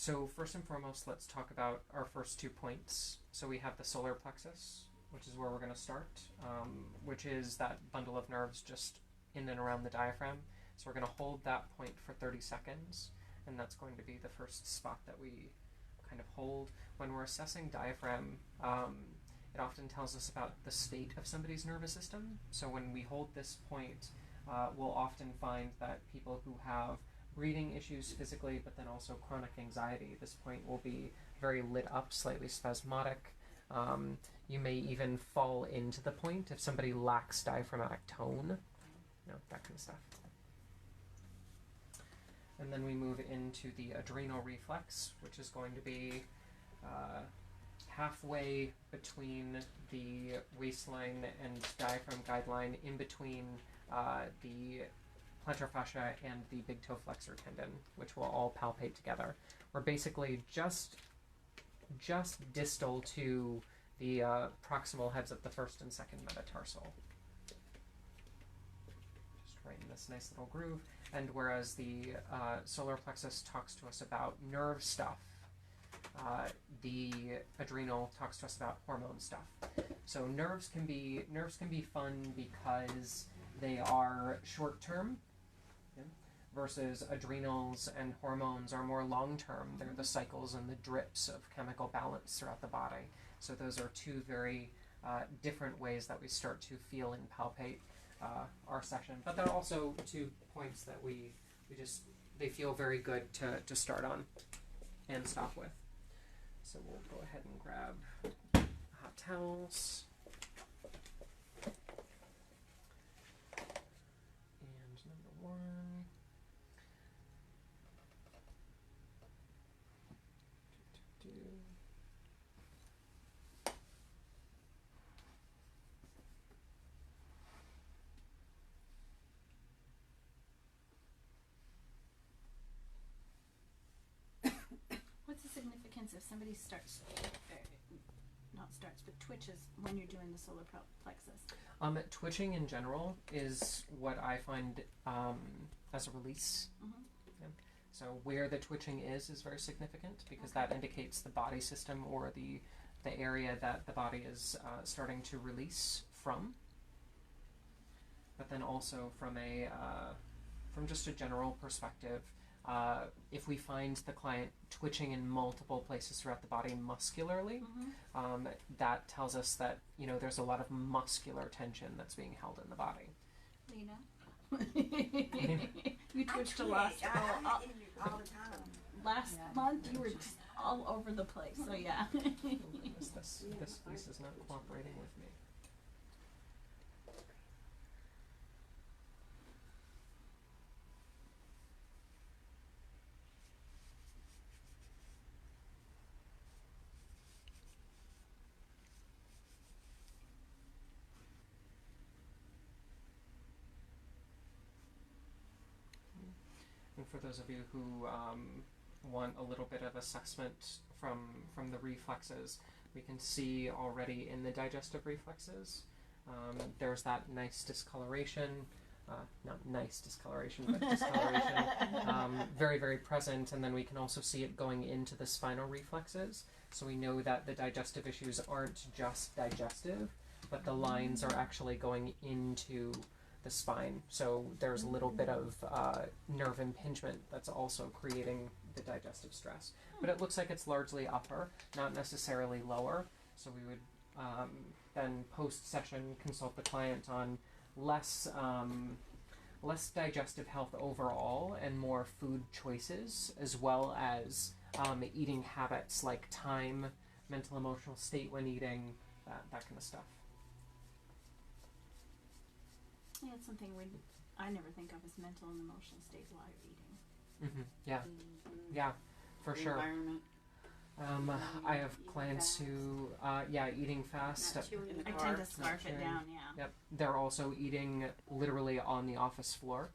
So first and foremost, let's talk about our first 2 points. So we have the solar plexus, which is where we're going to start, which is that bundle of nerves just in and around the diaphragm. So we're going to hold that point for 30 seconds, and that's going to be the first spot that we kind of hold. When we're assessing diaphragm, it often tells us about the state of somebody's nervous system. So when we hold this point, we'll often find that people who have breathing issues physically, but then also chronic anxiety, this point will be very lit up, slightly spasmodic. You may even fall into the point if somebody lacks diaphragmatic tone, that kind of stuff. And then we move into the adrenal reflex, which is going to be halfway between the waistline and diaphragm guideline, in between the plantar fascia and the big toe flexor tendon, which will all palpate together. We're basically just distal to the proximal heads of the first and second metatarsal. Just right in this nice little groove. And whereas the solar plexus talks to us about nerve stuff, the adrenal talks to us about hormone stuff. So nerves can be fun because they are short term, versus adrenals and hormones are more long term. They're the cycles and the drips of chemical balance throughout the body. So those are 2 very different ways that we start to feel and palpate our session. But they're also 2 points that they feel very good to start on and stop with. So we'll go ahead and grab hot towels. And number 1. What's the significance if somebody twitches when you're doing the solar plexus? Twitching in general is what I find as a release. Yeah. So where the twitching is very significant, because that indicates the body system or the area that the body is starting to release from. But then also from just a general perspective, if we find the client twitching in multiple places throughout the body muscularly, that tells us that there's a lot of muscular tension that's being held in the body. Lena, you twitched a lot. All the time. Last month you were just all over the place. So yeah. This piece is not cooperating with me. And for those of you who want a little bit of assessment from the reflexes, we can see already in the digestive reflexes, there's that nice discoloration, not nice discoloration, but discoloration, very, very present. And then we can also see it going into the spinal reflexes. So we know that the digestive issues aren't just digestive, but the lines are actually going into the spine. So there's a little bit of nerve impingement that's also creating the digestive stress. But it looks like it's largely upper, not necessarily lower. So we would then post-session consult the client on less digestive health overall and more food choices, as well as eating habits like time, mental emotional state when eating, that kind of stuff. Yeah, it's something I never think of as mental and emotional state while you're eating. Yeah, for sure. Environment. I have clients who, eating fast. I tend to scarf it down, yeah. Yep. They're also eating literally on the office floor.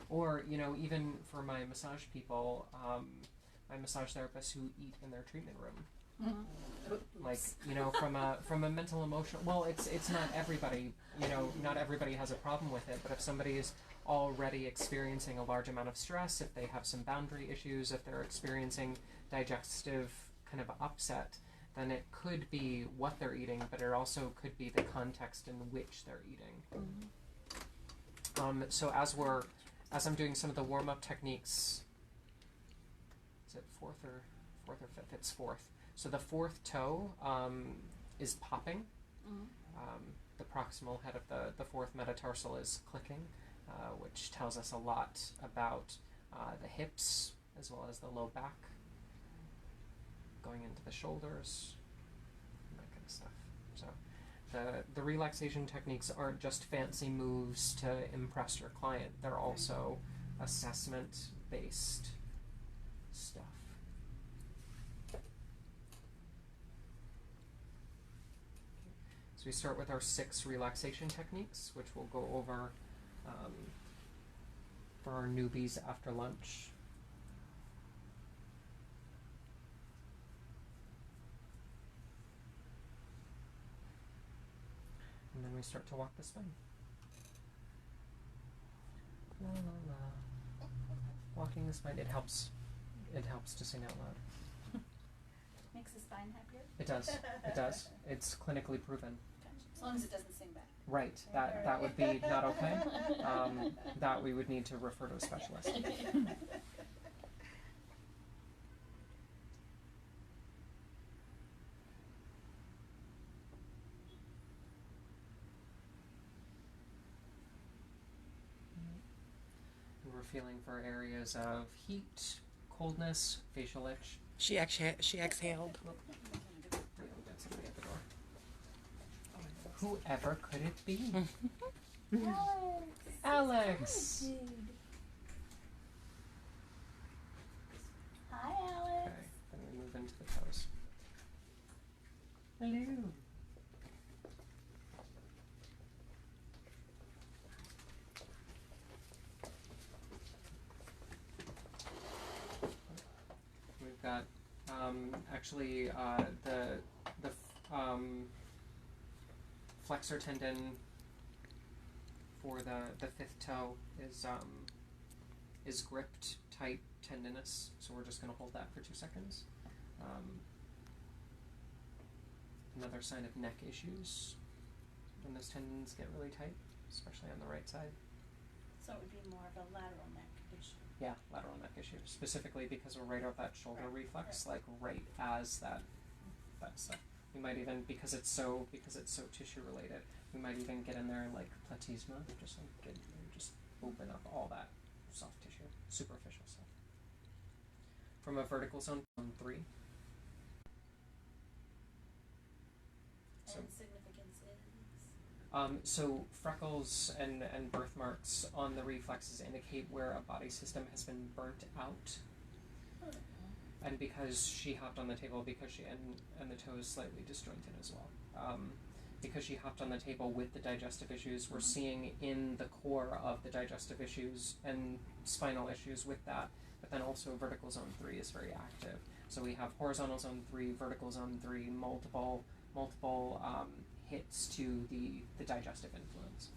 Or, even for my massage people, my massage therapists who eat in their treatment room. Like, from a mental emotional, well, it's not everybody, not everybody has a problem with it, but if somebody is already experiencing a large amount of stress, if they have some boundary issues, if they're experiencing digestive kind of upset, then it could be what they're eating, but it also could be the context in which they're eating. So as I'm doing some of the warm-up techniques, is it fourth or fifth? It's fourth. So the fourth toe is popping. The proximal head of the fourth metatarsal is clicking, which tells us a lot about the hips as well as the low back, going into the shoulders, and that kind of stuff. So the relaxation techniques aren't just fancy moves to impress your client. They're also assessment-based stuff. So we start with our 6 relaxation techniques, which we'll go over for our newbies after lunch. And then we start to walk the spine. La la la. Walking the spine, it helps to sing out loud. Makes the spine happier? It does. It does. It's clinically proven. As long as it doesn't sing back. Right. That would be not okay. That we would need to refer to a specialist. We're feeling for areas of heat, coldness, facial itch. She exhaled. Somebody at the door. Whoever could it be? Alex! Hi, Alex. Okay, then we move into the toes. Hello. We've got actually the flexor tendon for the 5th toe is gripped tight tendinous, so we're just going to hold that for 2 seconds. Another sign of neck issues when those tendons get really tight, especially on the right side. So it would be more of a lateral neck issue. Yeah, lateral neck issue, specifically because we're right off that shoulder reflex, like right as that stuff. We might even, because it's so tissue related, we might even get in there like platysma, just open up all that soft tissue, superficial stuff. From a vertical zone 3. And significance is? So freckles and birthmarks on the reflexes indicate where a body system has been burnt out. And because she hopped on the table, and the toe is slightly disjointed as well. Because she hopped on the table with the digestive issues, we're seeing in the core of the digestive issues and spinal issues with that. But then also vertical zone 3 is very active. So we have horizontal zone 3, vertical zone 3, multiple hits to the digestive influence.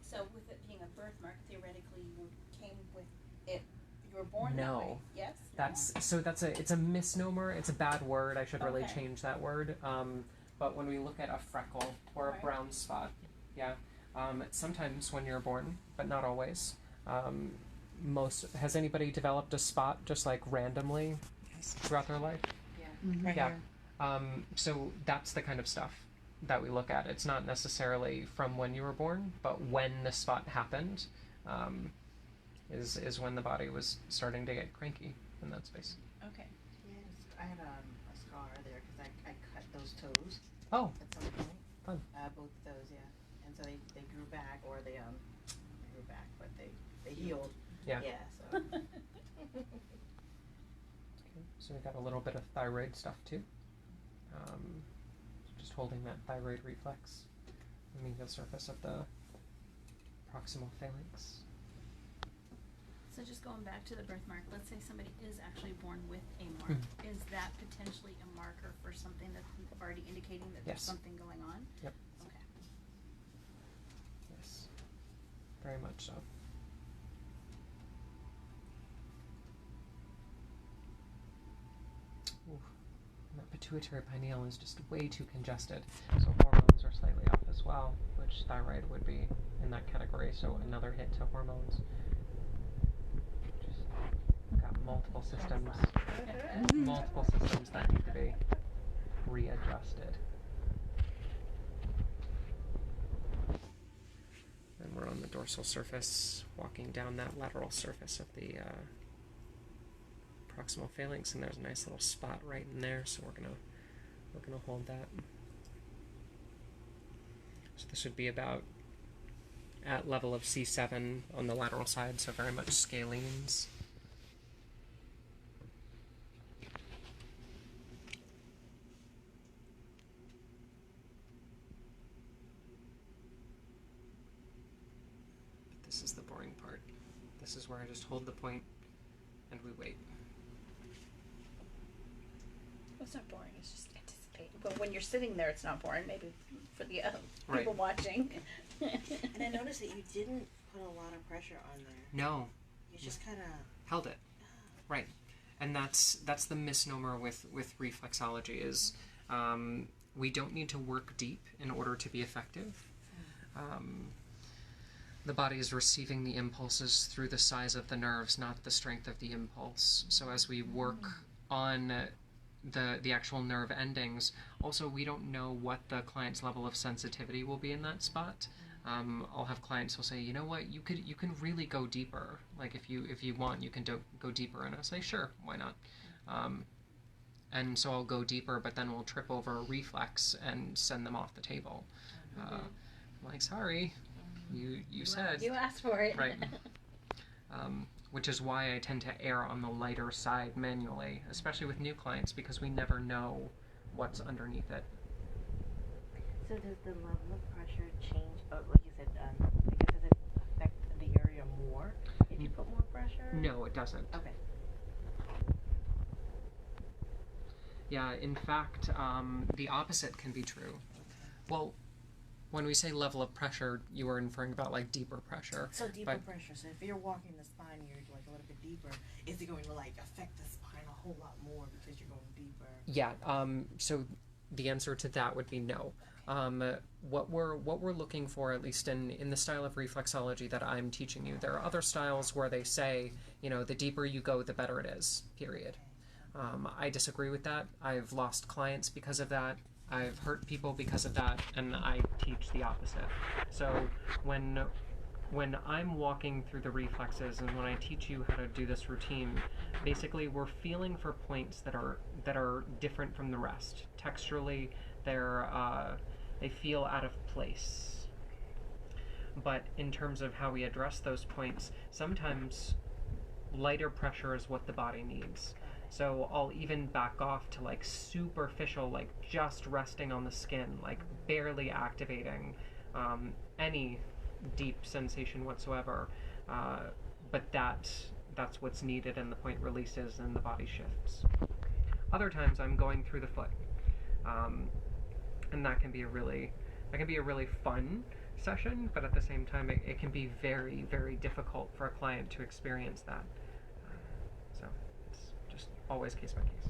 So with it being a birthmark, theoretically you came with it. You were born that way. Yes? It's a misnomer. It's a bad word. I should really Okay. change that word. But when we look at a freckle or a brown spot, sometimes when you're born, but not always. Has anybody developed a spot just like randomly throughout their life? Right Yeah. here. So that's the kind of stuff that we look at. It's not necessarily from when you were born, but when the spot happened, is when the body was starting to get cranky in that space. Okay. Yes, I had a scar there because I cut those toes Oh, at some point. fun. Both toes, yeah. And so they grew back, or they grew back, but they healed. Yeah. Yeah. So. Okay, so we got a little bit of thyroid stuff too. Just holding that thyroid reflex, the medial surface of the proximal phalanx. So just going back to the birthmark, let's say somebody is actually born with a mark. Is that potentially a marker for something that's already indicating that there's Yes. something going on? Yep. Okay. Yes. Very much so. pituitary pineal is just way too congested. So hormones are slightly off as well, which thyroid would be in that category. So another hit to hormones. Just got multiple systems that need to be readjusted. And we're on the dorsal surface, walking down that lateral surface of the proximal phalanx, and there's a nice little spot right in there, so we're gonna hold that. So this would be about at level of C7 on the lateral side, so very much scalenes. But this is the boring part. This is where I just hold the point and we wait. Well, it's not boring, it's just anticipating. But when you're sitting there, it's not boring, maybe for the Right. people watching. And I noticed that you didn't put a lot of pressure on there. No. You just kind of Held it. Right. And that's the misnomer with reflexology is we don't need to work deep in order to be effective. The body is receiving the impulses through the size of the nerves, not the strength of the impulse. So as we work on the actual nerve endings, also we don't know what the client's level of sensitivity will be in that spot. I'll have clients who'll say, you know what, you can really go deeper. Like if you want, you can go deeper. And I'll say, sure, why not? And so I'll go deeper, but then we'll trip over a reflex and send them off the table. I'm like, sorry, you said. You asked for it. Right. Which is why I tend to err on the lighter side manually, especially with new clients, because we never know what's underneath it. So does the level of pressure change? Like you said, because does it affect the area more if you put more pressure? No, it doesn't. Okay. Yeah, in fact, the opposite can be true. Well, when we say level of pressure, you were inferring about like deeper pressure. So deeper pressure. So if you're walking the spine, you're like a little bit deeper. Is it going to like affect the spine a whole lot more because you're going deeper? Yeah. So the answer to that would be no. What we're looking for, at least in the style of reflexology that I'm teaching you, there are other styles where they say, you know, the deeper you go, the better it is. Period. I disagree with that. I've lost clients because of that. I've hurt people because of that, and I teach the opposite. So when I'm walking through the reflexes and when I teach you how to do this routine, basically we're feeling for points that are different from the rest. Texturally, they feel out of place. But in terms of how we address those points, sometimes lighter pressure is what the body needs. So I'll even back off to like superficial, like just resting on the skin, like barely activating any deep sensation whatsoever. But that's what's needed, and the point releases and the body shifts. Other times I'm going through the foot, and that can be a really fun session, but at the same time it can be very, very difficult for a client to experience that. So it's just always case by case.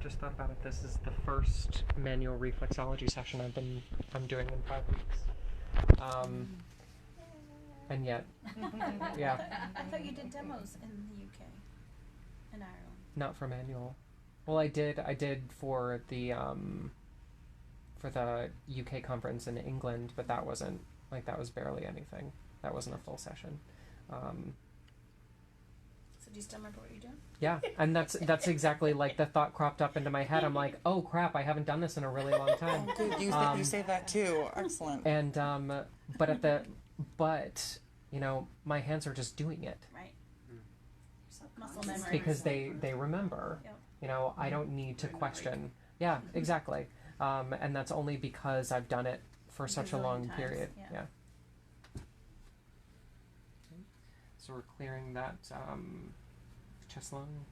Just thought about it. This is the first manual reflexology session I'm doing in 5 weeks. And yet, yeah. I thought you did demos in the UK, in Ireland. Not for manual. Well, I did for the UK conference in England, but that was barely anything. That wasn't a full session. So do you still remember what you're doing? Yeah, and that's exactly like the thought cropped up into my head. I'm like, oh crap, I haven't done this in a really long time. Good. You say that too. Excellent. And but you know, my hands are just doing it. Right. Muscle memory. Because they remember. Yep. You know, I don't need to question. Yeah, exactly. And that's only because I've done it for such a long period. Yeah. So we're clearing that chest lung,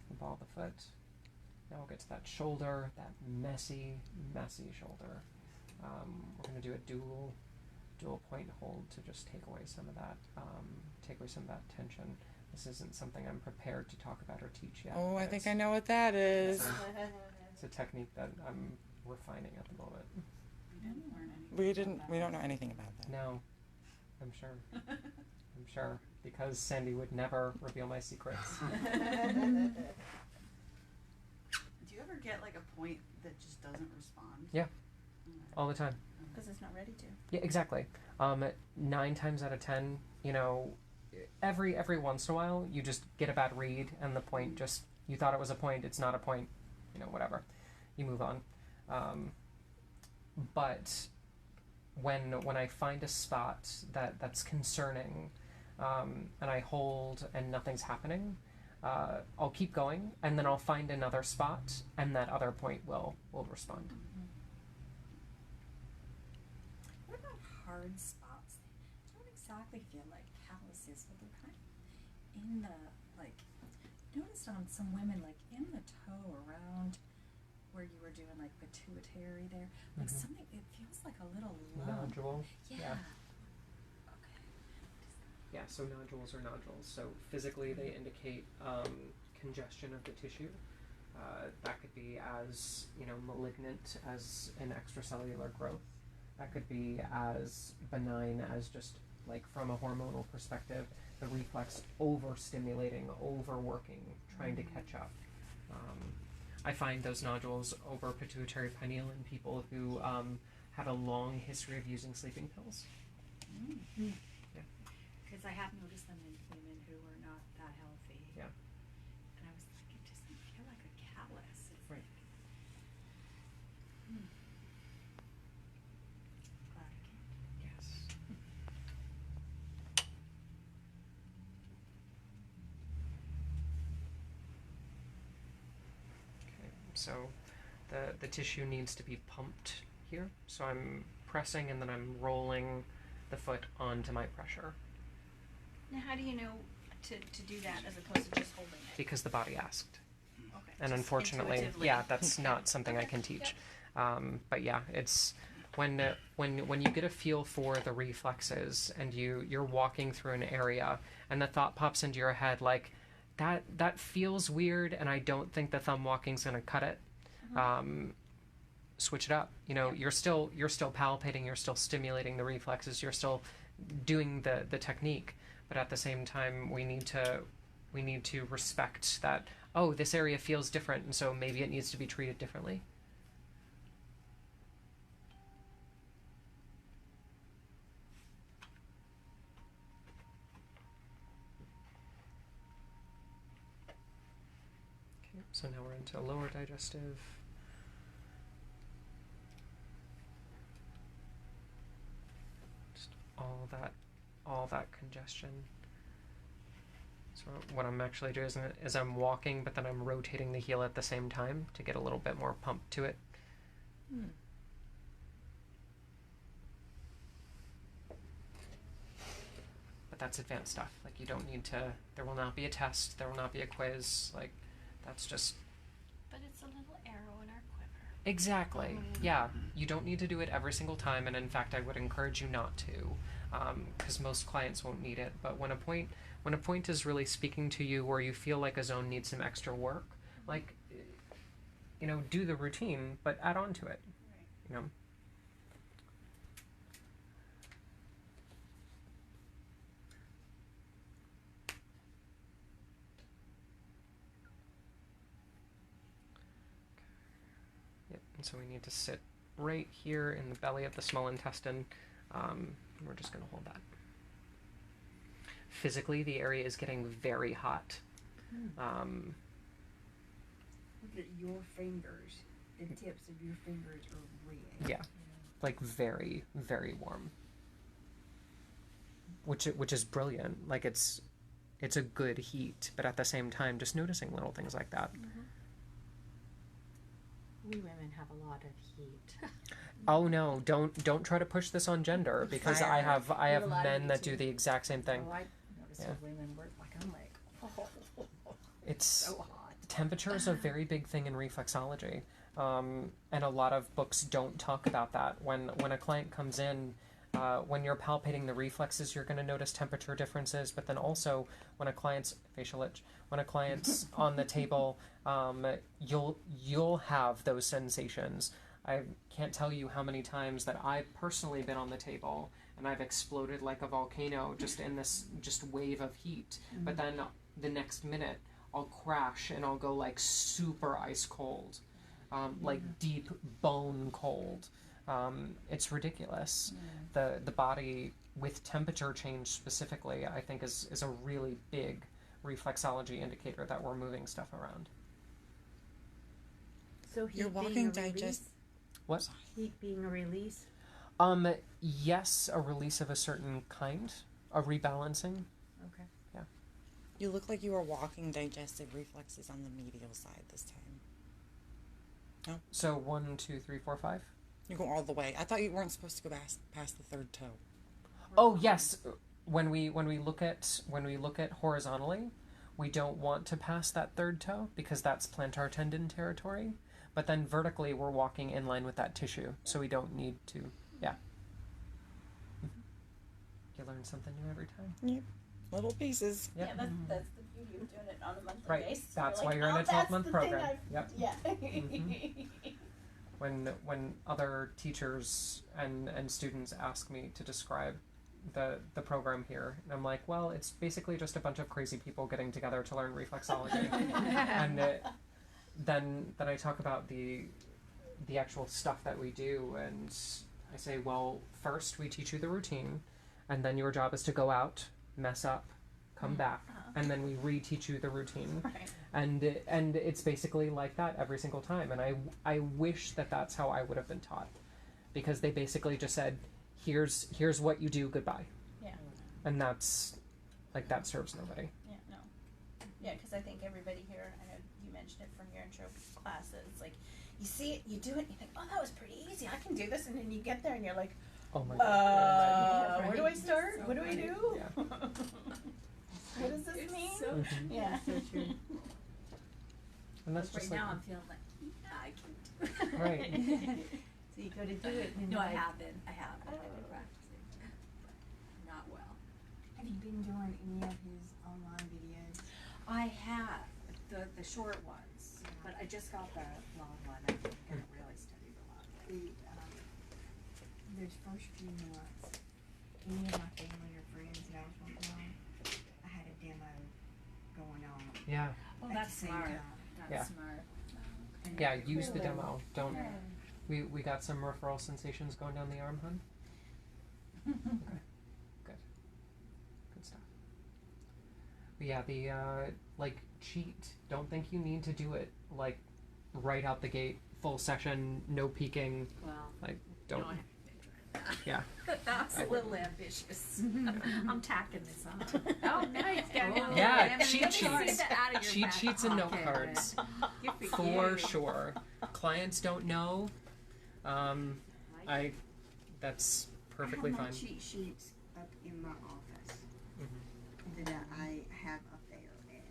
the ball of the foot. Now we'll get to that shoulder, that messy shoulder. We're going to do a dual point hold to just take away some of that tension. This isn't something I'm prepared to talk about or teach yet. Oh, I think I know what that is. It's a technique that I'm refining at the moment. We don't know anything about that. No, I'm sure. I'm sure, because Sandy would never reveal my secrets. Do you ever get like a point that just doesn't respond? Yeah, all the time. Because it's not ready to. Yeah, exactly. 9 times out of 10, you know, every once in a while, you just get a bad read, and the point just, you thought it was a point, it's not a point, you know, whatever. You move on. But when I find a spot that's concerning, and I hold and nothing's happening, I'll keep going, and then I'll find another spot, and that other point will respond. What about hard spots? They don't exactly feel like calluses, but they're kind of in the, like, noticed on some women, like in the toe around where you were doing like pituitary there, like something, it feels like a little lump. Nodule. Yeah. Okay. Yeah, so nodules are nodules. So physically they indicate congestion of the tissue. That could be as, you know, malignant as an extracellular growth. That could be as benign as just, like, from a hormonal perspective, the reflex overstimulating, overworking, trying to catch up. I find those nodules over pituitary pineal in people who have a long history of using sleeping pills. Yeah. Because I have noticed them in women who are not that healthy. Yeah. And I was like, it doesn't feel like a callus. It's right. Like, glad I came. Yes. Okay, so the tissue needs to be pumped here. So I'm pressing and then I'm rolling the foot onto my pressure. Now, how do you know to do that as opposed to just holding it? Because the body asked. Okay. And just unfortunately, intuitively. yeah, that's not something I can teach. But yeah, it's when you get a feel for the reflexes and you're walking through an area and the thought pops into your head like, that feels weird and I don't think the thumb walking's gonna cut it. Switch it up. You know, you're still palpating, you're still stimulating the reflexes, you're still doing the technique, but at the same time we need to respect that, oh, this area feels different and so maybe it needs to be treated differently. Okay, so now we're into lower digestive. Just all that congestion. So what I'm actually doing is I'm walking, but then I'm rotating the heel at the same time to get a little bit more pump to it. But that's advanced stuff. Like, you don't need to, there will not be a test, there will not be a quiz, like, that's just... But it's a little arrow in our quiver. Exactly. Yeah, you don't need to do it every single time, and in fact I would encourage you not to, because most clients won't need it. But when a point is really speaking to you or you feel like a zone needs some extra work, like, you know, do the routine, but add on to it, you know. Yep, and so we need to sit right here in the belly of the small intestine. We're just going to hold that. Physically, the area is getting very hot. Look at your fingers. The tips of your fingers are red. Yeah, like very, very warm. Which is brilliant. Like, it's a good heat, but at the same time, just noticing little things like that. We women have a lot of heat. Oh no! Don't try to push this on gender, because I have men that do the exact same thing. Oh, I noticed Yeah. when women work, like, I'm like, oh, It's so hot. Temperature is a very big thing in reflexology, and a lot of books don't talk about that. When a client comes in, when you're palpating the reflexes, you're going to notice temperature differences. But then also, when a client's facial itch, when a client's on the table, you'll have those sensations. I can't tell you how many times that I've personally been on the table and I've exploded like a volcano just in this just wave of heat. But then the next minute, I'll crash and I'll go like super ice cold, like deep bone cold. It's ridiculous. The body with temperature change specifically, I think is a really big reflexology indicator that we're moving stuff around. So heat You're being walking a digest. release? What? Heat being a release? Yes, a release of a certain kind, a rebalancing. Okay. You look like you were walking digestive reflexes on the medial side this time. So 1, 2, 3, 4, 5. You go all the way. I thought you weren't supposed to go past the third toe. Oh yes, when we look at horizontally, we don't want to pass that third toe because that's plantar tendon territory. But then vertically, we're walking in line with that tissue, so we don't need to. Yeah. You learn something new every time. Yep. Little pieces. Yep. Yeah, that's the beauty of doing it on a monthly Right. basis. That's You're why like, you're in a that's 12-month the thing program. I've- Yep. Yeah. When other teachers and students ask me to describe the program here, and I'm like, well, it's basically just a bunch of crazy people getting together to learn reflexology, and then I talk about the actual stuff that we do, and I say, well, first we teach you the routine, and then your job is to go out, mess up, come back, and then we reteach you the routine. Right. And it's basically like that every single time. And I wish that that's how I would have been taught, because they basically just said, here's what you do, goodbye. Yeah. And that's like, that serves nobody. Yeah, no. Yeah, because I think everybody here, I know you mentioned it from your intro classes, like, you see it, you do it, you think, oh, that was pretty easy, I can do this, and then you get there and you're like, Oh my god. where do I start? So What do I funny. do? Yeah. What does this mean? So Mhm. Yeah. So true. And that's right just now like, I'm feeling like, yeah, I can do it. Right. So you go to do it and No, I like, have been. I've been practicing. But not well. Have you been doing any of his online videos? I have the short ones, but I just got the long one. I haven't really studied a lot. Those first few months, any of my family or friends that I was working on, I had a demo going on. yeah. Oh, At that's the same smart. time. That's Yeah. smart. And Yeah, use the demo. Don't, Yeah. we got some referral sensations going down the arm, hun? Okay. Good stuff. But yeah, the, like, cheat. Don't think you need to do it, like, right out the gate, full session, no peeking. Well, Like, no, don't. I haven't been trying that. Yeah. That's a little ambitious. I'm tacking this on. Oh, nice. Yeah, cheat sheets. Cheat sheets and note cards. For sure. Clients don't know. That's perfectly I have fine. my cheat sheets up in my office Mhm. that I have up there, and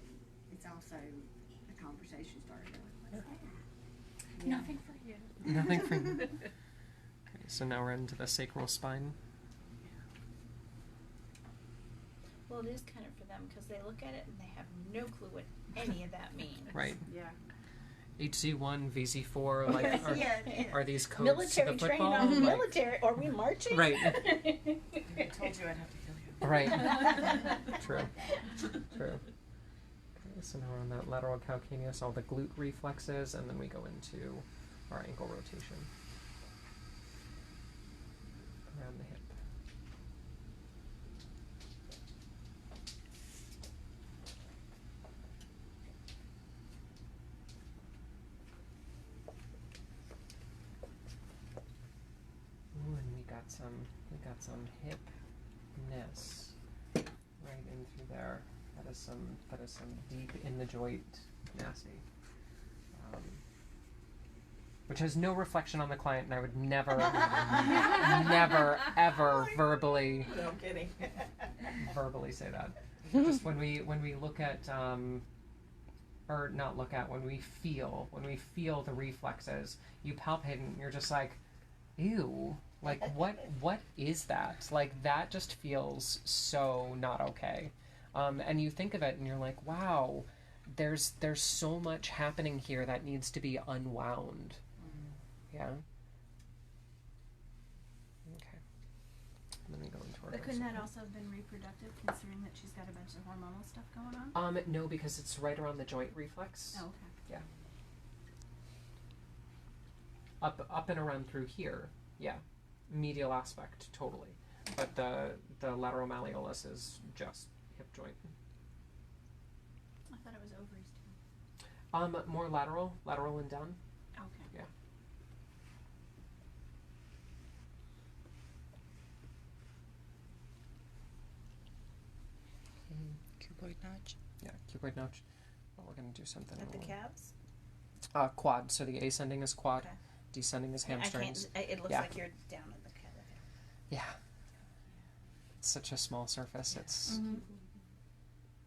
it's also a conversation starter. Yeah. Nothing for you. Nothing for you. Okay, so now we're into the sacral spine. Well, it is kind of for them, because they look at it and they have no clue what any of that means. Right. yeah. HZ1, VZ4, like, are, Yeah, yeah. are these codes Military to the training football? on Like, military. Are we marching? Right. I told you I'd have to kill you. Right. True. True. Okay, so now we're on that lateral calcaneus, all the glute reflexes, and then we go into our ankle rotation. Around the hip. Ooh, and we got some hipness right in through there. That is some deep in the joint nasty. Which has no reflection on the client, and I would never, never, ever verbally No, I'm kidding. verbally say that. Just when we look at or not look at, when we feel the reflexes, you palpate and you're just like, ew, like what is that? Like that just feels so not okay. And you think of it and you're like, wow, there's so much happening here that needs to be unwound. Yeah. Okay. Let me go into our But couldn't that also have been reproductive, considering that she's got a bunch of hormonal stuff going on? No, because it's right around the joint reflex. Oh, okay. Yeah. Up and around through here. Yeah. Medial aspect, totally. But the lateral malleolus is just hip joint. I thought it was ovaries too. More lateral and down. Okay. Yeah. Cuboid notch. Yeah, cuboid notch. But we're gonna do something. At the a little- calves? Quad. So the ascending is quad, Okay. descending is I hamstrings. can't, it looks Yeah. like you're down at the calf. Yeah. It's such a small surface. It's Mm-hmm.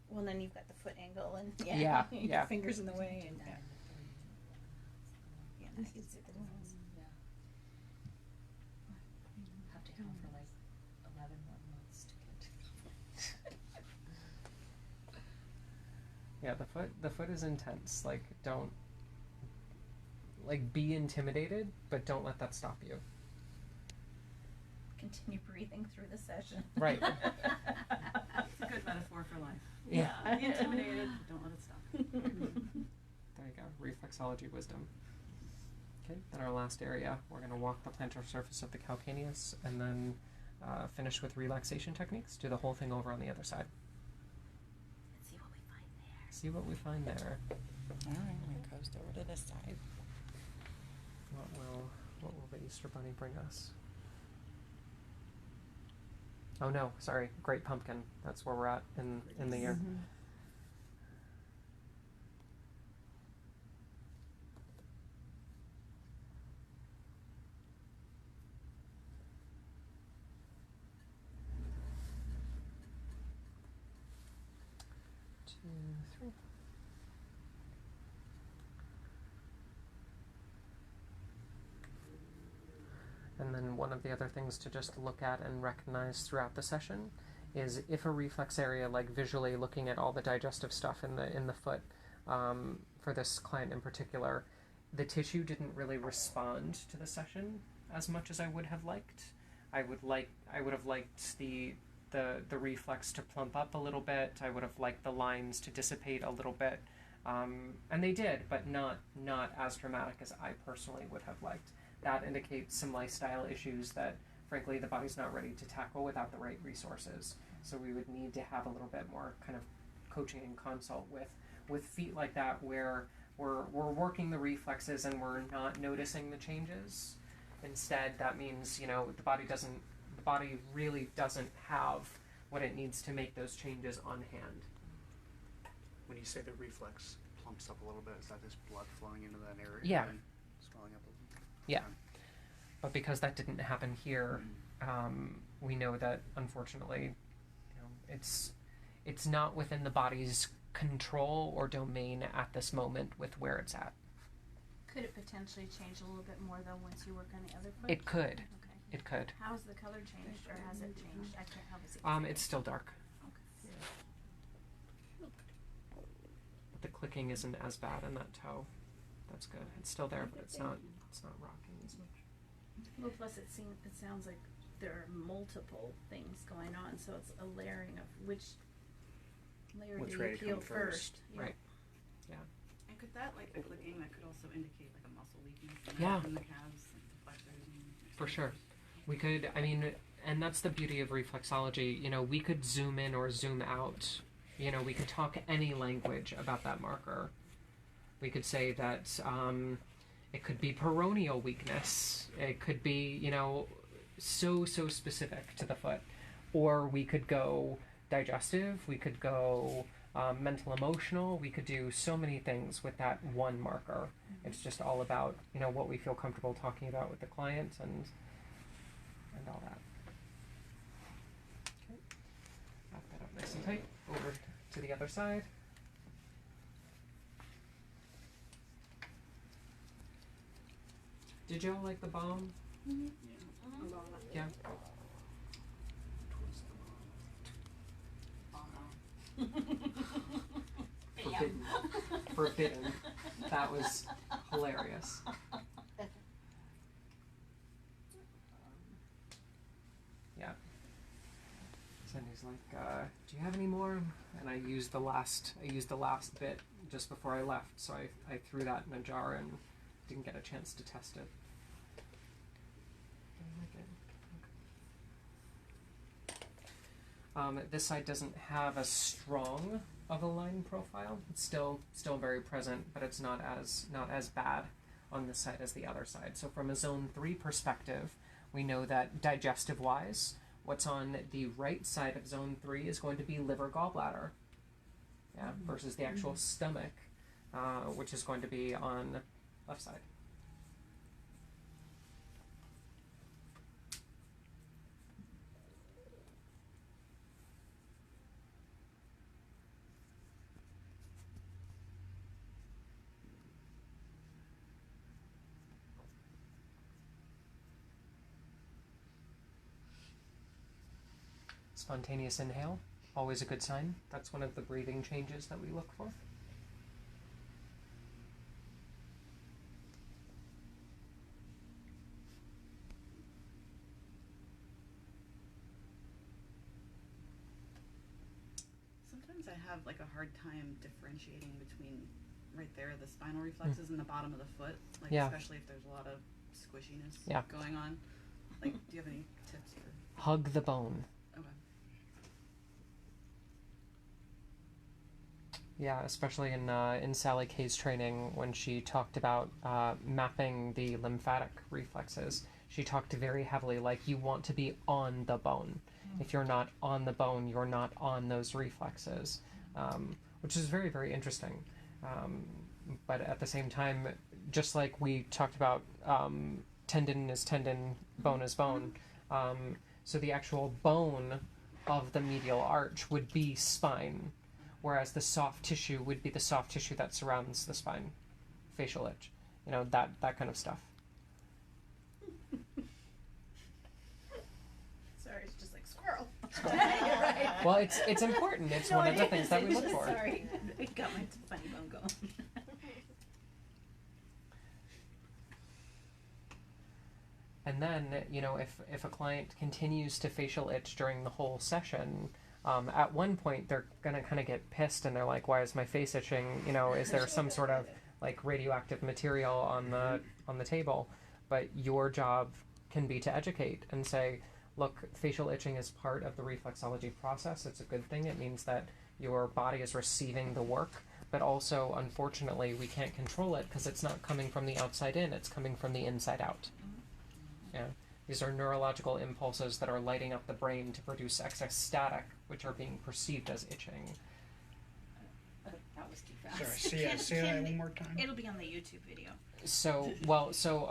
Well, then you've got the foot angle and Yeah, your yeah. fingers in the way and Yeah. yeah, now you can see the difference. Have to go for like 11 more months to get yeah. The foot is intense. Like don't be intimidated, but don't let that stop you. Continue breathing through the session. Right. It's a good metaphor for life. Yeah. Be intimidated, don't let it stop. There you go. Reflexology wisdom. Okay. Then our last area, we're going to walk the plantar surface of the calcaneus and then finish with relaxation techniques. Do the whole thing over on the other side. Let's see what we find there. See what we find there. All right, I'm gonna coast over to this side. What will the Easter Bunny bring us? Oh no, sorry, Great Pumpkin. That's where we're at in the year. Two, three. And then one of the other things to just look at and recognize throughout the session is if a reflex area, like visually looking at all the digestive stuff in the foot, for this client in particular, the tissue didn't really respond to the session as much as I would have liked. I would have liked the reflex to plump up a little bit. I would have liked the lines to dissipate a little bit. And they did, but not as dramatic as I personally would have liked. That indicates some lifestyle issues that, frankly, the body's not ready to tackle without the right resources. So we would need to have a little bit more kind of coaching and consult with feet like that, where we're working the reflexes and we're not noticing the changes. Instead, that means the body really doesn't have what it needs to make those changes on hand. When you say the reflex plumps up a little bit, is that just blood flowing into that area? Yeah. And swelling up a little bit? Yeah. But because that didn't happen here, we know that unfortunately, it's not within the body's control or domain at this moment with where it's at. Could it potentially change a little bit more though once you work on the other foot? It could. Okay. It could. How's the color changed, or has it changed? I can't help it. It's still dark. Okay. But the clicking isn't as bad in that toe. That's good. It's still there, but it's not rocking as much. Well, plus it sounds like there are multiple things going on, so it's a layering of which layer Which do way you to feel come first? first. Right. Yeah. And could that, like the clicking, that could also indicate like a muscle weakness Yeah. in the calves, like the flexors and For sure. We could, and that's the beauty of reflexology. We could zoom in or zoom out. We could talk any language about that marker. We could say that it could be peroneal weakness. It could be, so specific to the foot. Or we could go digestive. We could go mental emotional. We could do so many things with that one marker. Mm-hmm. It's just all about, what we feel comfortable talking about with the client and all that. Okay. Wrap that up nice and tight. Over to the other side. Did y'all like the balm? Mm-hmm. Yeah. Forbidden. Forbidden. That was hilarious. Yeah. Cindy's like, do you have any more? And I used the last bit just before I left, so I threw that in a jar and didn't get a chance to test it. This side doesn't have as strong of a line profile. It's still very present, but it's not as bad on this side as the other side. So from a zone 3 perspective, we know that digestive-wise, what's on the right side of zone 3 is going to be liver gallbladder, versus the actual stomach, which is going to be on the left side. Spontaneous inhale, always a good sign. That's one of the breathing changes that we look for. Sometimes I have like a hard time differentiating between right there, the spinal reflexes and the bottom of the foot, like especially if there's a lot of squishiness going on. Like, do you have any tips or? Hug the bone. Okay. Yeah, especially in Sally Kay's training when she talked about mapping the lymphatic reflexes. She talked very heavily like you want to be on the bone. If you're not on the bone, you're not on those reflexes, which is very, very interesting. But at the same time, just like we talked about, tendon is tendon, bone is bone. So the actual bone of the medial arch would be spine, whereas the soft tissue would be the soft tissue that surrounds the spine, facial itch, that kind of stuff. Sorry, it's just like squirrel. Right. Well, it's important. It's one of the things that we look for. Sorry, it got my funny bone going. And then, if a client continues to facial itch during the whole session, at one point they're gonna kind of get pissed and they're like, "Why is my face itching? Is there some sort of like radioactive material on the table?" But your job can be to educate and say, "Look, facial itching is part of the reflexology process. It's a good thing. It means that your body is receiving the work." But also, unfortunately, we can't control it because it's not coming from the outside in. It's coming from the inside out. Yeah, these are neurological impulses that are lighting up the brain to produce excess static, which are being perceived as itching. That was too fast. Sorry, say that one more time. It'll be on the YouTube video.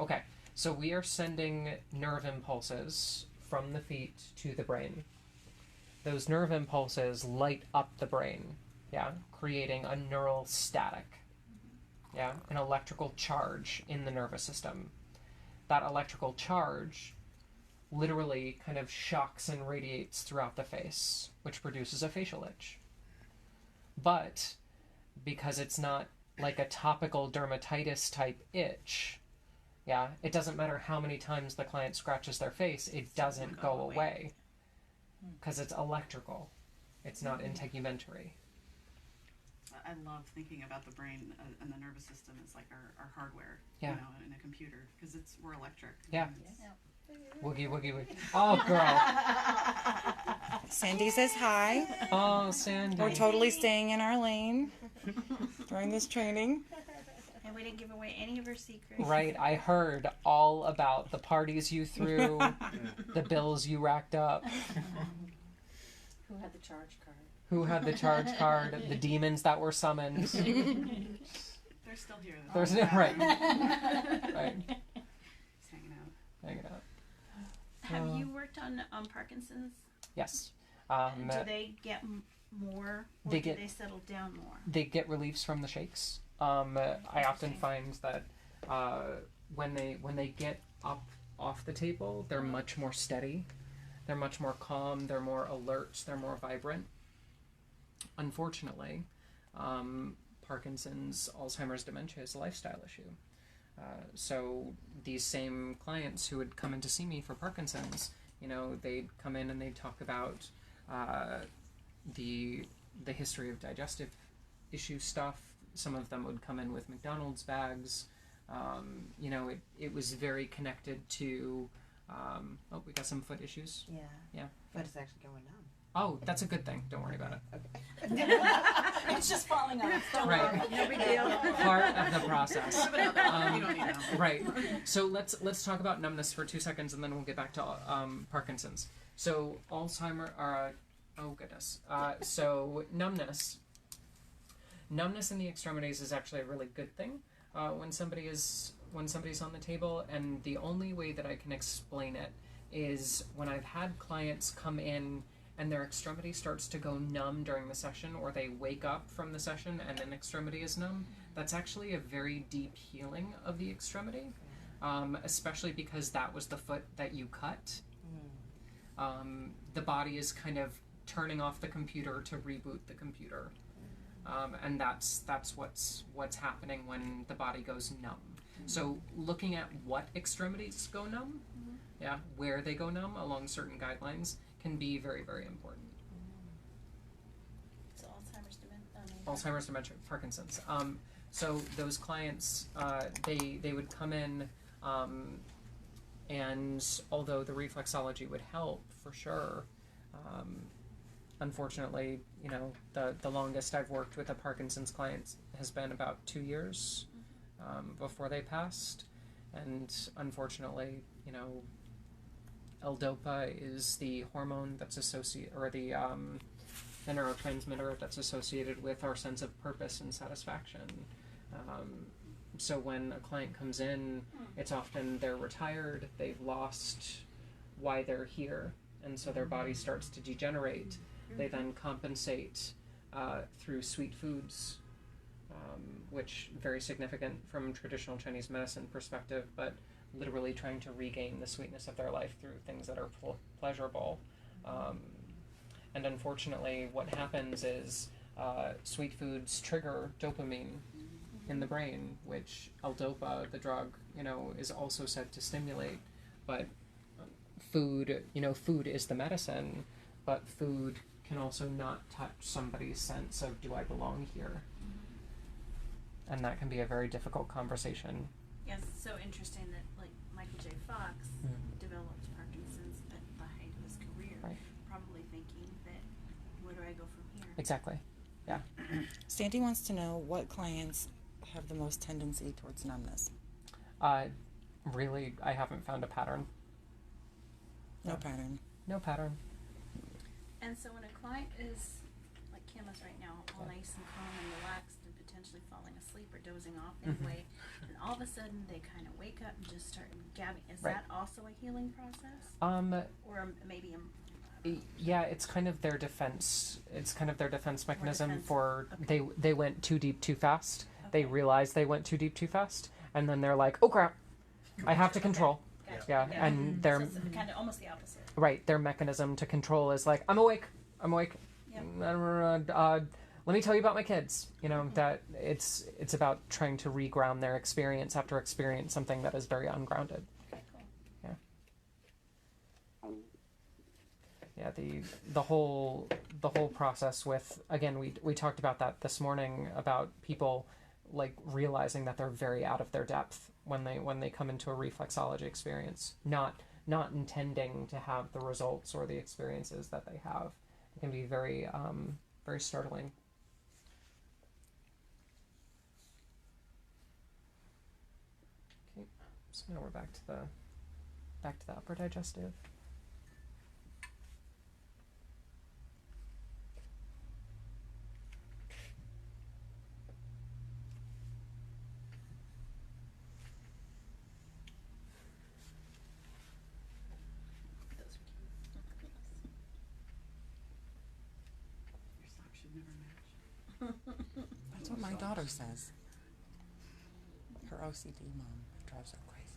Okay. So we are sending nerve impulses from the feet to the brain. Those nerve impulses light up the brain, creating a neural static, an electrical charge in the nervous system. That electrical charge literally kind of shocks and radiates throughout the face, which produces a facial itch. But because it's not like a topical dermatitis type itch, it doesn't matter how many times the client scratches their face, it doesn't go away because it's electrical. It's not integumentary. I love thinking about the brain and the nervous system as like our hardware, in a computer, because we're electric. Yeah. Woogie, woogie, woogie. Oh, girl. Sandy says hi. Oh, Sandy. We're totally staying in our lane during this training. And we didn't give away any of her secrets. Right, I heard all about the parties you threw, the bills you racked up. Who had the charge card? Who had the charge card, the demons that were summoned. They're still here, though. Right. Right. Just hanging out. Hanging out. Have you worked on Parkinson's? Yes. Do they get more, or do they settle down more? They get reliefs from the shakes. I often find that when they get up off the table, they're much more steady, they're much more calm, they're more alert, they're more vibrant. Unfortunately, Parkinson's, Alzheimer's, dementia is a lifestyle issue. So these same clients who would come in to see me for Parkinson's, you know, they'd come in and they'd talk about the history of digestive issue stuff. Some of them would come in with McDonald's bags. You know, it was very connected to, oh, we got some foot issues. Yeah. Yeah. Foot is actually going numb. Oh, that's a good thing. Don't worry about it. Okay. It's just falling off. Don't Right. worry. No big deal. Part of the process. You don't need that. Right. So let's talk about numbness for 2 seconds, and then we'll get back to Parkinson's. So Alzheimer. Oh goodness. So numbness. Numbness in the extremities is actually a really good thing when somebody's on the table, and the only way that I can explain it is when I've had clients come in and their extremity starts to go numb during the session, or they wake up from the session and an extremity is numb. That's actually a very deep healing of the extremity, especially because that was the foot that you cut. The body is kind of turning off the computer to reboot the computer. And that's what's happening when the body goes numb. So looking at what extremities go numb, yeah, where they go numb along certain guidelines can be very, very important. So Alzheimer's, dementia, Parkinson's. So those clients, they would come in, and although the reflexology would help for sure, unfortunately, you know, the longest I've worked with a Parkinson's client has been about 2 years before they passed. And unfortunately, you know, L-DOPA is the hormone that's associated, or the neurotransmitter that's associated with our sense of purpose and satisfaction. So when a client comes in, it's often they're retired, they've lost why they're here, and so their body starts to degenerate. They then compensate through sweet foods, which very significant from traditional Chinese medicine perspective, but literally trying to regain the sweetness of their life through things that are pleasurable. And unfortunately, what happens is sweet foods trigger dopamine in the brain, which L-DOPA, the drug, you know, is also said to stimulate. But food, you know, food is the medicine, but food can also not touch somebody's sense of, do I belong here? And that can be a very difficult conversation. Yes, it's so interesting that like Michael J. Fox developed Parkinson's at the height of his career, Right. probably thinking that, where do I go from here? Exactly. Yeah. Sandy wants to know what clients have the most tendency towards numbness. Really, I haven't found a pattern. No pattern. No pattern. And so when a client is, like Kim is right now, all nice and calm and relaxed and potentially falling asleep or dozing off anyway, and all of a sudden they kind of wake up and just start gabbing, is Right. that also a healing process? Or maybe Yeah, it's kind of their defense. It's kind of their defense mechanism defense. for Okay. they went too deep too fast. They Okay. realized they went too deep too fast, and then they're like, "Oh crap, I have to control." Gotcha. Yeah, and their So it's kind of almost the opposite. right, their mechanism to control is like, "I'm awake. Yep. Let me tell you about my kids." You know, that it's about trying to reground their experience after experience something that is very ungrounded. Okay, cool. Yeah, the whole process with, again, we talked about that this morning, about people like realizing that they're very out of their depth when they come into a reflexology experience, not intending to have the results or the experiences that they have. It can be very very startling. Okay, so now we're back to the upper digestive. Those are cute. Your socks should never match. That's what my daughter says. Her OCD mom drives her crazy.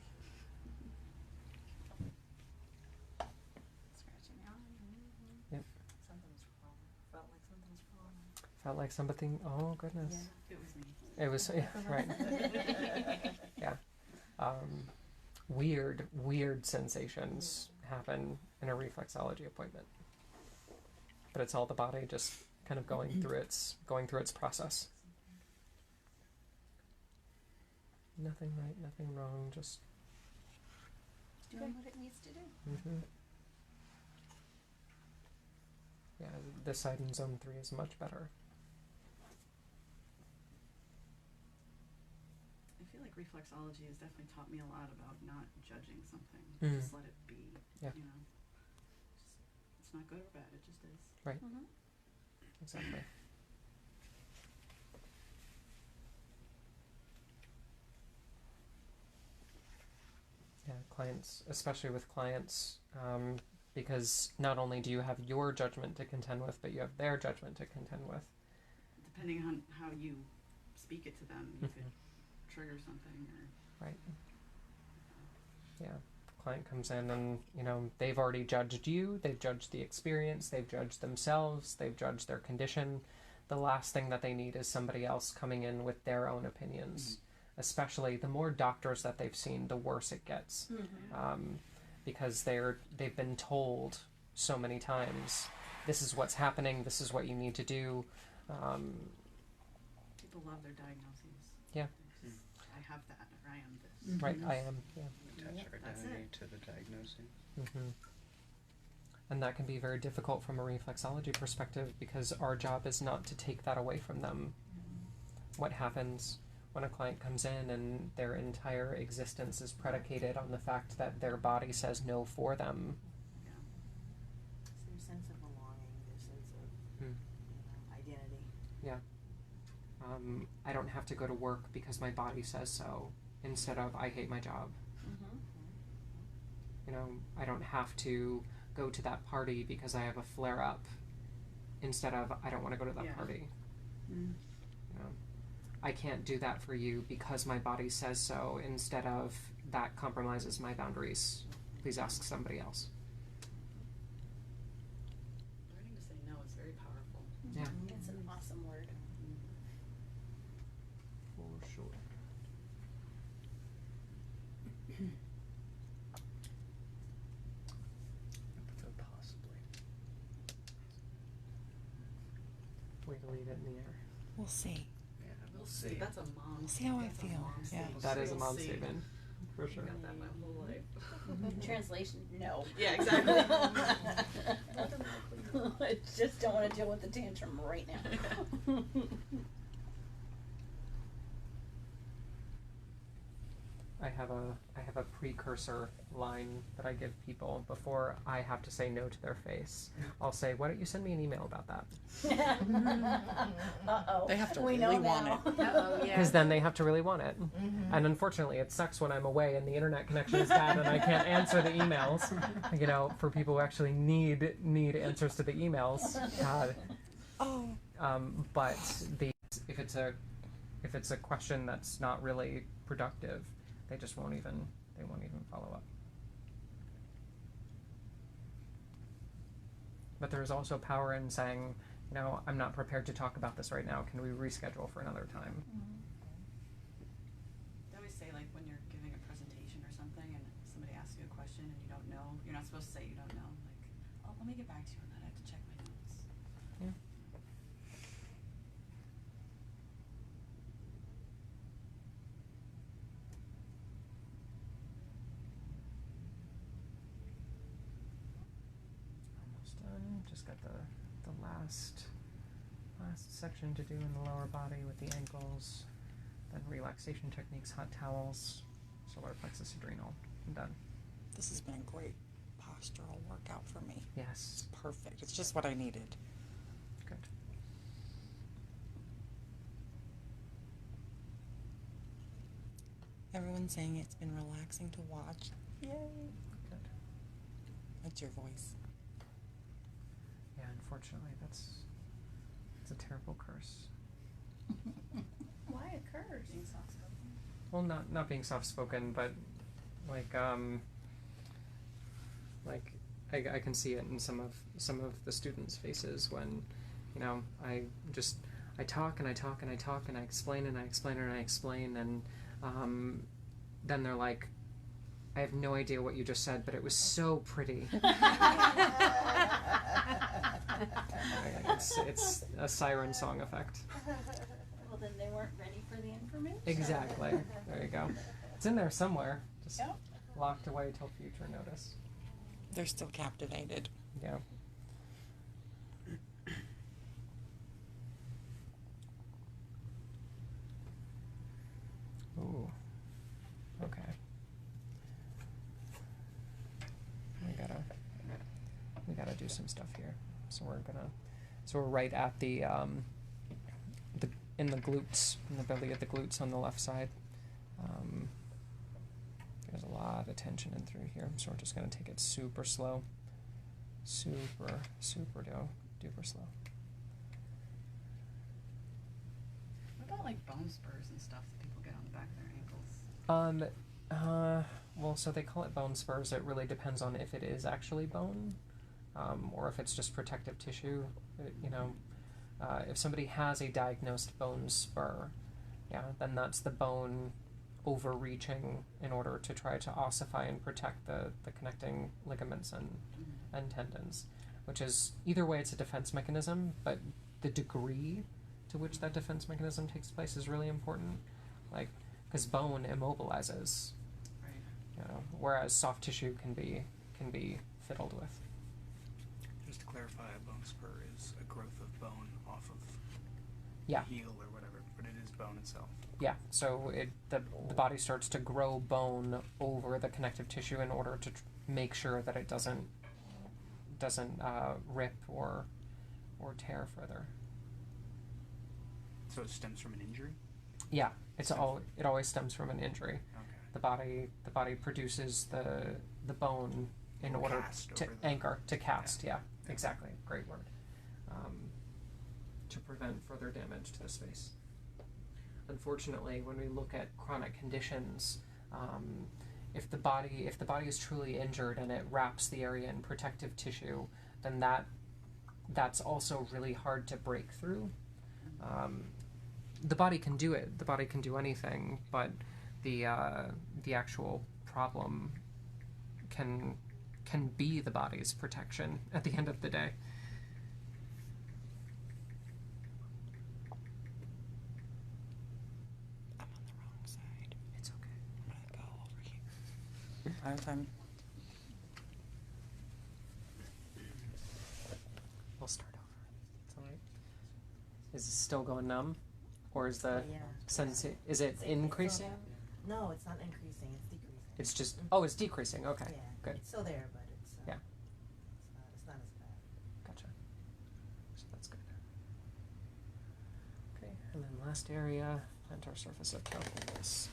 Felt like something. Oh goodness. It was me. It was right. Yeah. Weird sensations happen in a reflexology appointment, but it's all the body just kind of going through its process. Nothing right, nothing wrong. Just Doing what it needs to do. Yeah, this side in zone 3 is much better. I feel like reflexology has definitely taught me a lot about not judging something. Mm. Just let it be. Yeah. You know, it's not good or bad. It just is. Right. Mm-hmm. Exactly. Yeah, clients, especially with clients, because not only do you have your judgment to contend with, but you have their judgment to contend with. Depending on how you speak it to them, you could trigger something or. Right. Yeah. Client comes in and, you know, they've already judged you, they've judged the experience, they've judged themselves, they've judged their condition. The last thing that they need is somebody else coming in with their own opinions. Especially the more doctors that they've seen, the worse it gets. Because they've been told so many times, this is what's happening, this is what you need to do. People love their diagnoses. Yeah. I have that, or I am this. Right, I am, yeah. Attach our That's identity it. to the diagnosis. And that can be very difficult from a reflexology perspective because our job is not to take that away from them. What happens when a client comes in and their entire existence is predicated on the fact that their body says no for them? Yeah. It's their sense of belonging, their sense of identity. Yeah. I don't have to go to work because my body says so, instead of I hate my job. You know, I don't have to go to that party because I have a flare-up, instead of I don't want to go to that party. You know, I can't do that for you because my body says so, instead of that compromises my boundaries. Please ask somebody else. Learning to say no is very powerful. Yeah. It's an awesome word. For sure. Possibly. Way to leave it in the air. We'll see. Yeah, We'll see. That's a mom. We'll see how I that's a feel. mom Yeah. statement. That is a We'll mom see. statement. For I sure. got that my whole life. Translation, no. Yeah, exactly. I just don't want to deal with the tantrum right now. I have a precursor line that I give people before I have to say no to their face. I'll say, why don't you send me an email about that? Uh-oh. They have to we really know want now. it. Uh-oh, yeah. Because then they have to really want it. And unfortunately, it sucks when I'm away and the internet connection is bad and I can't answer the emails. You know, for people who actually need answers to the emails. God. Oh. But if it's a question that's not really productive, they just won't even follow up. But there's also power in saying, you know, I'm not prepared to talk about this right now. Can we reschedule for another time? They always say, like, when you're giving a presentation or something and somebody asks you a question and you don't know, you're not supposed to say you don't know. Like, oh, let me get back to you on that. I have to check my notes. Yeah. Almost done. Just got the last section to do in the lower body with the ankles, then relaxation techniques, hot towels, solar plexus adrenal. I'm done. This has been a great postural workout for me. Yes. It's perfect. It's just what I needed. Good. Everyone's saying it's been relaxing to watch. Yay. Good. That's your voice. Yeah, unfortunately, it's a terrible curse. Why a curse? Being soft-spoken. Well, not being soft-spoken, but I can see it in some of the students' faces when, you know, I talk and I talk and I talk and I explain and I explain and I explain, and then they're like, I have no idea what you just said, but it was so pretty. It's a siren song effect. Well, then they weren't ready for the information. Exactly. There you go. It's in there somewhere. Just locked away till future notice. They're still captivated. Yeah. Ooh. Okay. We gotta do some stuff here. So we're right at the in the glutes, in the belly of the glutes on the left side. There's a lot of tension in through here, so we're just gonna take it super slow, super duper slow. What about like bone spurs and stuff that people get on the back of their ankles? Well, so they call it bone spurs. It really depends on if it is actually bone, or if it's just protective tissue. If somebody has a diagnosed bone spur, then that's the bone overreaching in order to try to ossify and protect the connecting ligaments and tendons, which is, either way, it's a defense mechanism, but the degree to which that defense mechanism takes place is really important, like, because bone immobilizes, whereas soft tissue can be fiddled with. Just to clarify, a bone spur is a growth of bone off of the heel or whatever, but it is bone itself. Yeah, so the body starts to grow bone over the connective tissue in order to make sure that it doesn't rip or tear further. So it stems from an injury? Yeah, it always stems from an injury. Okay. The body produces the bone in order to anchor, to cast. Yeah, exactly. Great word. To prevent further damage to the space. Unfortunately, when we look at chronic conditions, if the body is truly injured and it wraps the area in protective tissue, then that's also really hard to break through. The body can do it. The body can do anything, but the actual problem can be the body's protection at the end of the day. I'm on the wrong side. It's okay. I'm gonna go over here. I'm We'll start over. It's all right. Is it still going numb, or is the is it increasing? No, it's not increasing. It's decreasing. It's just it's decreasing. Okay, Yeah, good. It's still there, but it's Yeah. It's not as bad. Gotcha. So that's good. Okay, and then last area, plantar surface of pelvis.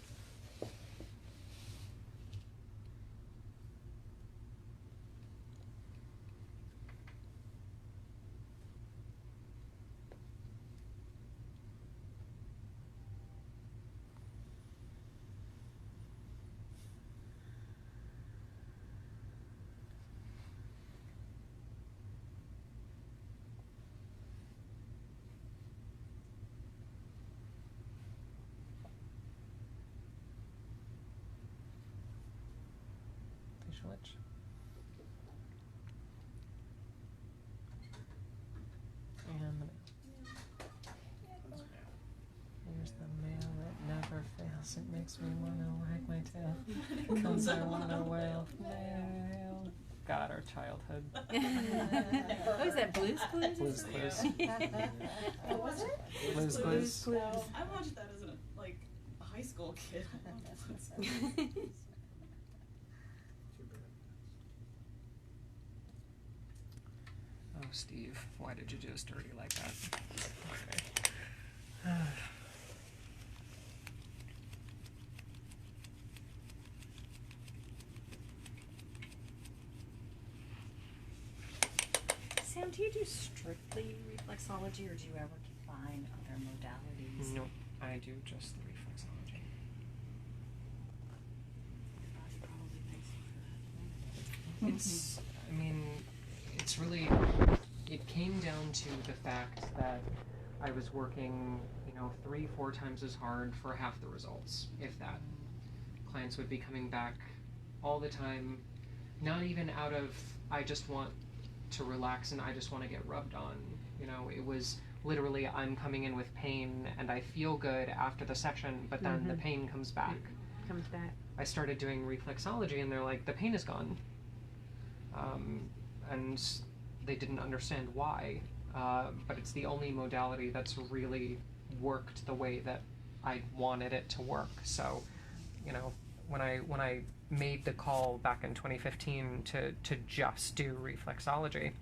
Facial itch. And the male. Here's the male, it never fails. It makes me wanna wag my tail. 'Cause I wanna wail. God, our childhood. What was that, Blue's Clues? Blue's Clues. What was it? Blue's Clues. No, I watched that as a high school kid. Oh, Steve, why did you do us dirty like that? Okay. Sam, do you do strictly reflexology, or do you ever combine other modalities? No, I do just the reflexology. Body probably thanks you for that. It's really, it came down to the fact that I was working, 3-4 times as hard for half the results, if that. Clients would be coming back all the time, not even out of, I just want to relax and I just want to get rubbed on. It was literally, I'm coming in with pain and I feel good after the session, but then the pain comes back. I started doing reflexology and they're like, the pain is gone. And they didn't understand why. But it's the only modality that's really worked the way that I wanted it to work. So, when I made the call back in 2015 to just do reflexology,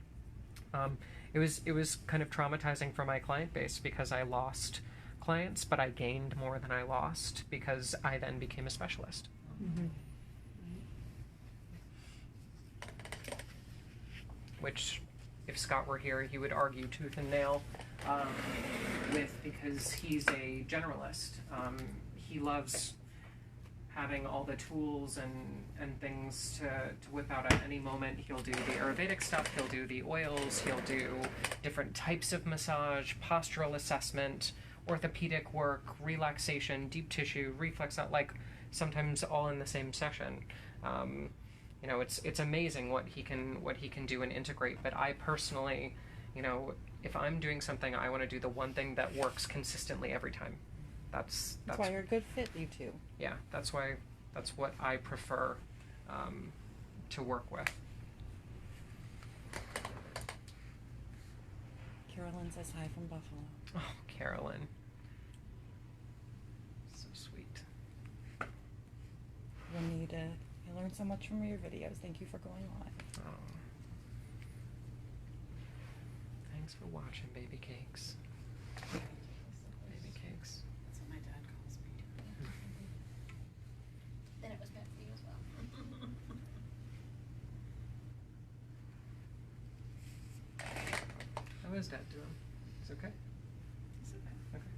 it was kind of traumatizing for my client base because I lost clients, but I gained more than I lost because I then became a specialist. Which, if Scott were here, he would argue tooth and nail with, because he's a generalist. He loves having all the tools and things to whip out at any moment. He'll do the Ayurvedic stuff, he'll do the oils, he'll do different types of massage, postural assessment, orthopedic work, relaxation, deep tissue, reflex, like sometimes all in the same session. It's amazing what he can do and integrate. But I personally, if I'm doing something, I want to do the one thing that works consistently every time. That's why you're a good fit, you two. Yeah, that's what I prefer to work with. Carolyn says hi from Buffalo. Oh, Carolyn. So sweet. Renita, I learned so much from your videos. Thank you for going on. Oh. Thanks for watching, baby cakes. Baby cakes. That's what my dad calls me. Then it was meant for you as well. How is Dad doing? Is it okay? It's okay. Okay.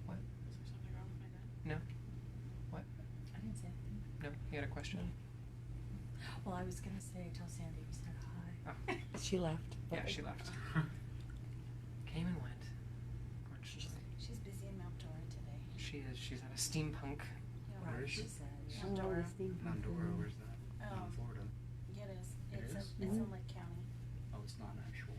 What? Is there something wrong with my dad? No? What? I didn't say anything. No? You had a question? Well, I was gonna say, tell Sandy you said hi. Oh. She left. Yeah, she left. Came and went. She's busy in Mount Dora today. She is. She's at a steampunk. Where is she? Mount Dora. Mount Dora, where's that? Oh. In Florida. Yeah, it is. It It's is? it's in Lake County. Oh, it's not an actual.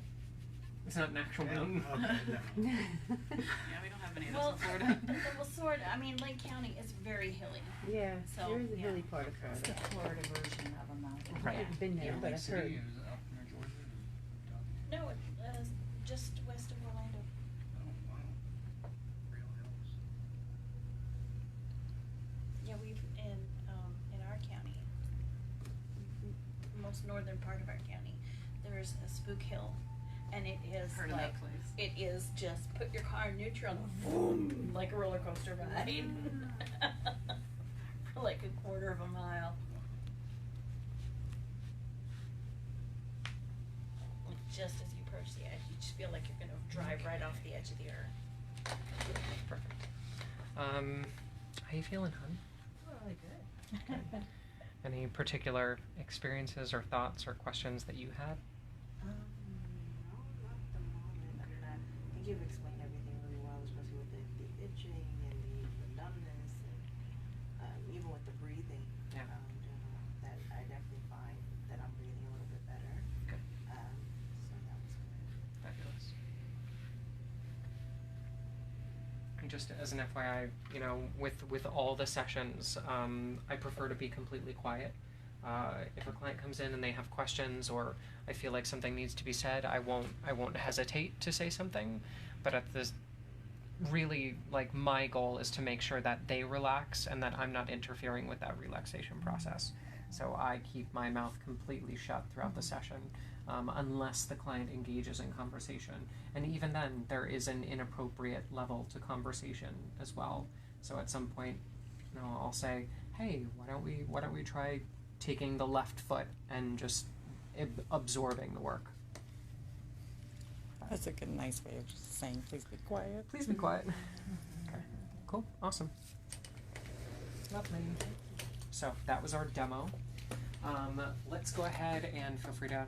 It's not an actual mountain. Okay, no. Yeah, we don't have any of those Well, in Florida. well, sort of. I mean, Lake County is very hilly. Yeah, So, there is a yeah. hilly part of It's the Florida. Florida version of a mountain. Right. I've been there, but Lake I've City heard. is up near Georgia and down. No, it's just west of Orlando. Oh, wow. Real hills. Yeah, we've in our county, most northern part of our county, there's a Spook Hill, and it is Heard of like that place. it is just put your car in neutral and boom, like a roller coaster ride, for like a quarter of a mile. Just as you approach the edge, you just feel like you're gonna drive right off the edge of the earth. Perfect. How you feeling, hon? Really good. Any particular experiences or thoughts or questions that you had? No, not at the moment. I mean, I think you've explained everything really well, especially with the itching and the numbness, and even with the breathing. Yeah. That I definitely find that I'm breathing a little bit better. Good. So that was good. Fabulous. And just as an FYI, with all the sessions, I prefer to be completely quiet. If a client comes in and they have questions, or I feel like something needs to be said, I won't hesitate to say something. But at this, really, like, my goal is to make sure that they relax and that I'm not interfering with that relaxation process. So I keep my mouth completely shut throughout the session, unless the client engages in conversation. And even then, there is an inappropriate level to conversation as well. So at some point, I'll say, hey, why don't we try taking the left foot and just absorbing the work. That's a good, nice way of just saying, please be quiet. Please be quiet. Okay, cool, awesome. Lovely. So that was our demo. Let's go ahead and feel free to